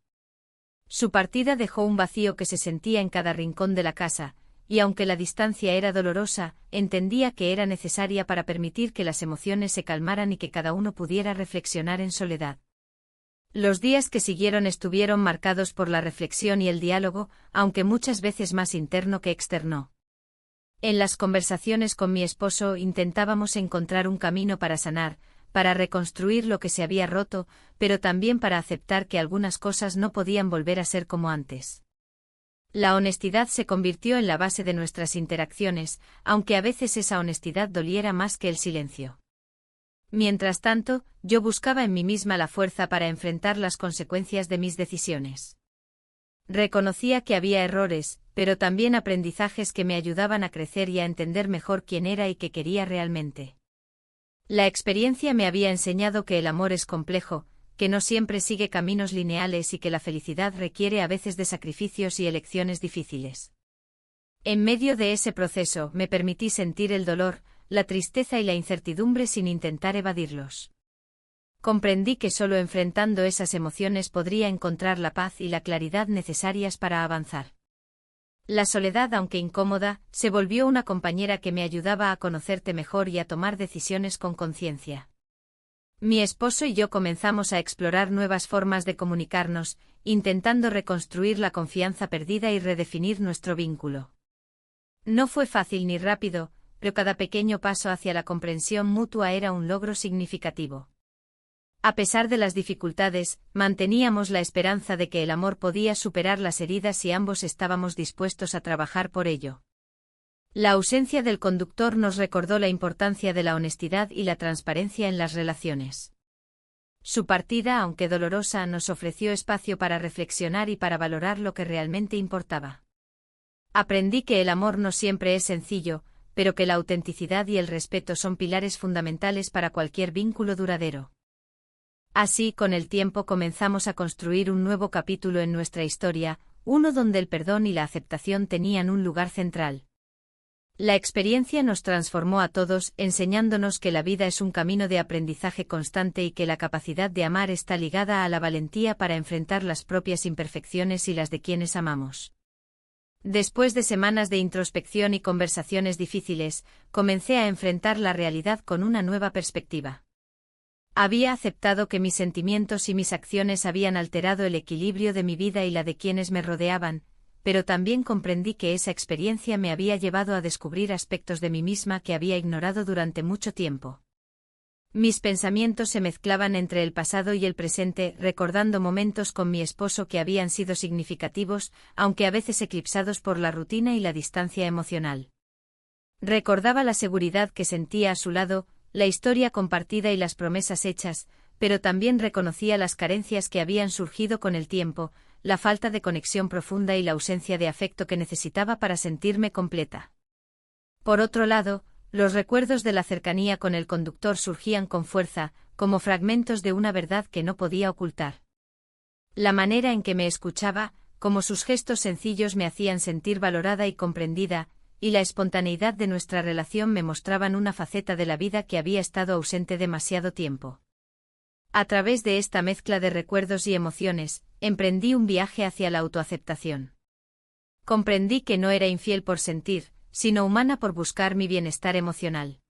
Su partida dejó un vacío que se sentía en cada rincón de la casa, y aunque la distancia era dolorosa, entendía que era necesaria para permitir que las emociones se calmaran y que cada uno pudiera reflexionar en soledad. Los días que siguieron estuvieron marcados por la reflexión y el diálogo, aunque muchas veces más interno que externo. En las conversaciones con mi esposo intentábamos encontrar un camino para sanar, para reconstruir lo que se había roto, pero también para aceptar que algunas cosas no podían volver a ser como antes. La honestidad se convirtió en la base de nuestras interacciones, aunque a veces esa honestidad doliera más que el silencio. Mientras tanto, yo buscaba en mí misma la fuerza para enfrentar las consecuencias de mis decisiones. Reconocía que había errores, pero también aprendizajes que me ayudaban a crecer y a entender mejor quién era y qué quería realmente. La experiencia me había enseñado que el amor es complejo, que no siempre sigue caminos lineales y que la felicidad requiere a veces de sacrificios y elecciones difíciles. En medio de ese proceso me permití sentir el dolor, la tristeza y la incertidumbre sin intentar evadirlos. Comprendí que solo enfrentando esas emociones podría encontrar la paz y la claridad necesarias para avanzar. La soledad, aunque incómoda, se volvió una compañera que me ayudaba a conocerte mejor y a tomar decisiones con conciencia. Mi esposo y yo comenzamos a explorar nuevas formas de comunicarnos, intentando reconstruir la confianza perdida y redefinir nuestro vínculo. No fue fácil ni rápido, pero cada pequeño paso hacia la comprensión mutua era un logro significativo. A pesar de las dificultades, manteníamos la esperanza de que el amor podía superar las heridas si ambos estábamos dispuestos a trabajar por ello. La ausencia del conductor nos recordó la importancia de la honestidad y la transparencia en las relaciones. Su partida, aunque dolorosa, nos ofreció espacio para reflexionar y para valorar lo que realmente importaba. Aprendí que el amor no siempre es sencillo, pero que la autenticidad y el respeto son pilares fundamentales para cualquier vínculo duradero. Así, con el tiempo comenzamos a construir un nuevo capítulo en nuestra historia, uno donde el perdón y la aceptación tenían un lugar central. La experiencia nos transformó a todos, enseñándonos que la vida es un camino de aprendizaje constante y que la capacidad de amar está ligada a la valentía para enfrentar las propias imperfecciones y las de quienes amamos. Después de semanas de introspección y conversaciones difíciles, comencé a enfrentar la realidad con una nueva perspectiva. Había aceptado que mis sentimientos y mis acciones habían alterado el equilibrio de mi vida y la de quienes me rodeaban, pero también comprendí que esa experiencia me había llevado a descubrir aspectos de mí misma que había ignorado durante mucho tiempo. Mis pensamientos se mezclaban entre el pasado y el presente, recordando momentos con mi esposo que habían sido significativos, aunque a veces eclipsados por la rutina y la distancia emocional. Recordaba la seguridad que sentía a su lado, la historia compartida y las promesas hechas, pero también reconocía las carencias que habían surgido con el tiempo, la falta de conexión profunda y la ausencia de afecto que necesitaba para sentirme completa. Por otro lado, los recuerdos de la cercanía con el conductor surgían con fuerza, como fragmentos de una verdad que no podía ocultar. La manera en que me escuchaba, como sus gestos sencillos me hacían sentir valorada y comprendida, y la espontaneidad de nuestra relación me mostraban una faceta de la vida que había estado ausente demasiado tiempo. A través de esta mezcla de recuerdos y emociones, emprendí un viaje hacia la autoaceptación. Comprendí que no era infiel por sentir, sino humana por buscar mi bienestar emocional.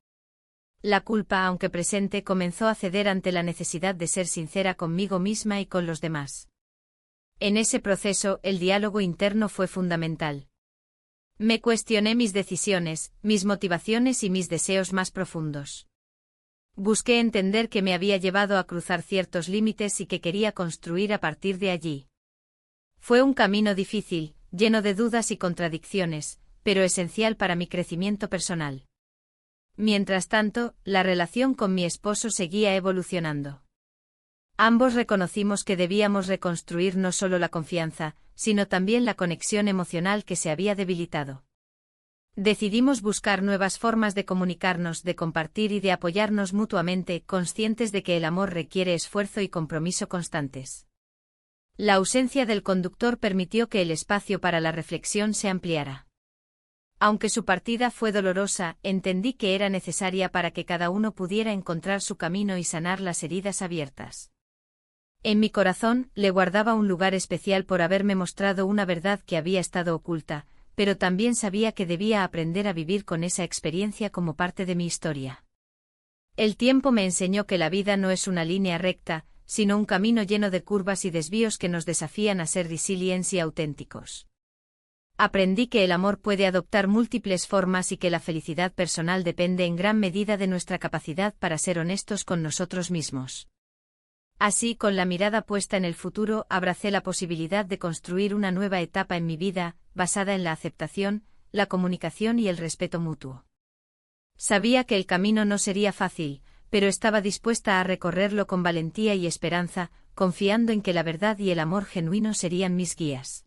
La culpa, aunque presente, comenzó a ceder ante la necesidad de ser sincera conmigo misma y con los demás. En ese proceso, el diálogo interno fue fundamental. Me cuestioné mis decisiones, mis motivaciones y mis deseos más profundos. Busqué entender qué me había llevado a cruzar ciertos límites y qué quería construir a partir de allí. Fue un camino difícil, lleno de dudas y contradicciones, pero esencial para mi crecimiento personal. Mientras tanto, la relación con mi esposo seguía evolucionando. Ambos reconocimos que debíamos reconstruir no solo la confianza, sino también la conexión emocional que se había debilitado. Decidimos buscar nuevas formas de comunicarnos, de compartir y de apoyarnos mutuamente, conscientes de que el amor requiere esfuerzo y compromiso constantes. La ausencia del conductor permitió que el espacio para la reflexión se ampliara. Aunque su partida fue dolorosa, entendí que era necesaria para que cada uno pudiera encontrar su camino y sanar las heridas abiertas. En mi corazón, le guardaba un lugar especial por haberme mostrado una verdad que había estado oculta, pero también sabía que debía aprender a vivir con esa experiencia como parte de mi historia. El tiempo me enseñó que la vida no es una línea recta, sino un camino lleno de curvas y desvíos que nos desafían a ser resilientes y auténticos. Aprendí que el amor puede adoptar múltiples formas y que la felicidad personal depende en gran medida de nuestra capacidad para ser honestos con nosotros mismos. Así, con la mirada puesta en el futuro, abracé la posibilidad de construir una nueva etapa en mi vida, basada en la aceptación, la comunicación y el respeto mutuo. Sabía que el camino no sería fácil, pero estaba dispuesta a recorrerlo con valentía y esperanza, confiando en que la verdad y el amor genuino serían mis guías.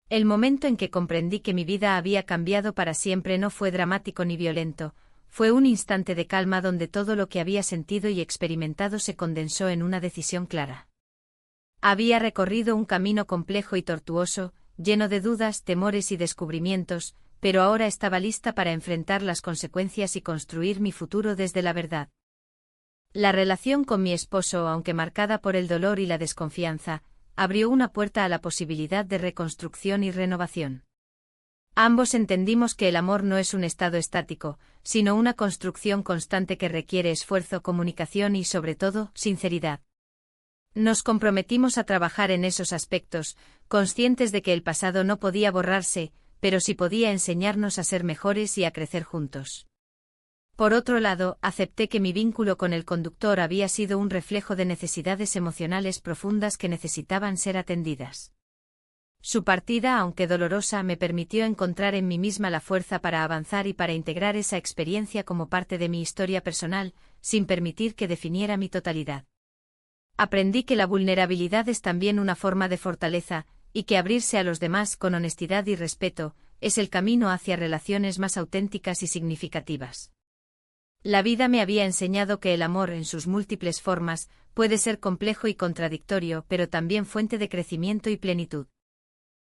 El momento en que comprendí que mi vida había cambiado para siempre no fue dramático ni violento, fue un instante de calma donde todo lo que había sentido y experimentado se condensó en una decisión clara. Había recorrido un camino complejo y tortuoso, lleno de dudas, temores y descubrimientos, pero ahora estaba lista para enfrentar las consecuencias y construir mi futuro desde la verdad. La relación con mi esposo, aunque marcada por el dolor y la desconfianza, abrió una puerta a la posibilidad de reconstrucción y renovación. Ambos entendimos que el amor no es un estado estático, sino una construcción constante que requiere esfuerzo, comunicación y, sobre todo, sinceridad. Nos comprometimos a trabajar en esos aspectos, conscientes de que el pasado no podía borrarse, pero sí podía enseñarnos a ser mejores y a crecer juntos. Por otro lado, acepté que mi vínculo con el conductor había sido un reflejo de necesidades emocionales profundas que necesitaban ser atendidas. Su partida, aunque dolorosa, me permitió encontrar en mí misma la fuerza para avanzar y para integrar esa experiencia como parte de mi historia personal, sin permitir que definiera mi totalidad. Aprendí que la vulnerabilidad es también una forma de fortaleza, y que abrirse a los demás con honestidad y respeto es el camino hacia relaciones más auténticas y significativas. La vida me había enseñado que el amor, en sus múltiples formas, puede ser complejo y contradictorio, pero también fuente de crecimiento y plenitud.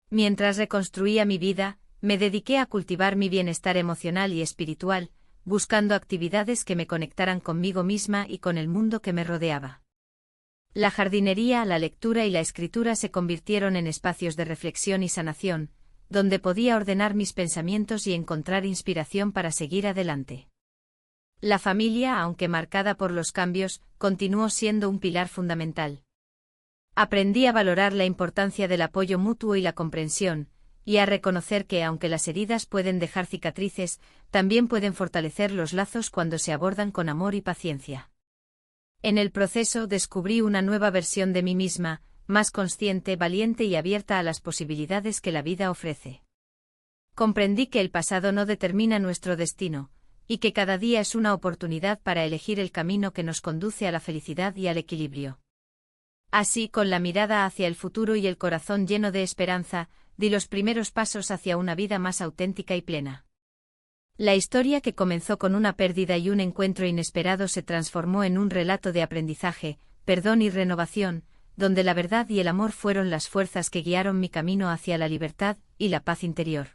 Mientras reconstruía mi vida, me dediqué a cultivar mi bienestar emocional y espiritual, buscando actividades que me conectaran conmigo misma y con el mundo que me rodeaba. La jardinería, la lectura y la escritura se convirtieron en espacios de reflexión y sanación, donde podía ordenar mis pensamientos y encontrar inspiración para seguir adelante. La familia, aunque marcada por los cambios, continuó siendo un pilar fundamental. Aprendí a valorar la importancia del apoyo mutuo y la comprensión, y a reconocer que, aunque las heridas pueden dejar cicatrices, también pueden fortalecer los lazos cuando se abordan con amor y paciencia. En el proceso descubrí una nueva versión de mí misma, más consciente, valiente y abierta a las posibilidades que la vida ofrece. Comprendí que el pasado no determina nuestro destino, y que cada día es una oportunidad para elegir el camino que nos conduce a la felicidad y al equilibrio. Así, con la mirada hacia el futuro y el corazón lleno de esperanza, di los primeros pasos hacia una vida más auténtica y plena. La historia, que comenzó con una pérdida y un encuentro inesperado, se transformó en un relato de aprendizaje, perdón y renovación, donde la verdad y el amor fueron las fuerzas que guiaron mi camino hacia la libertad y la paz interior.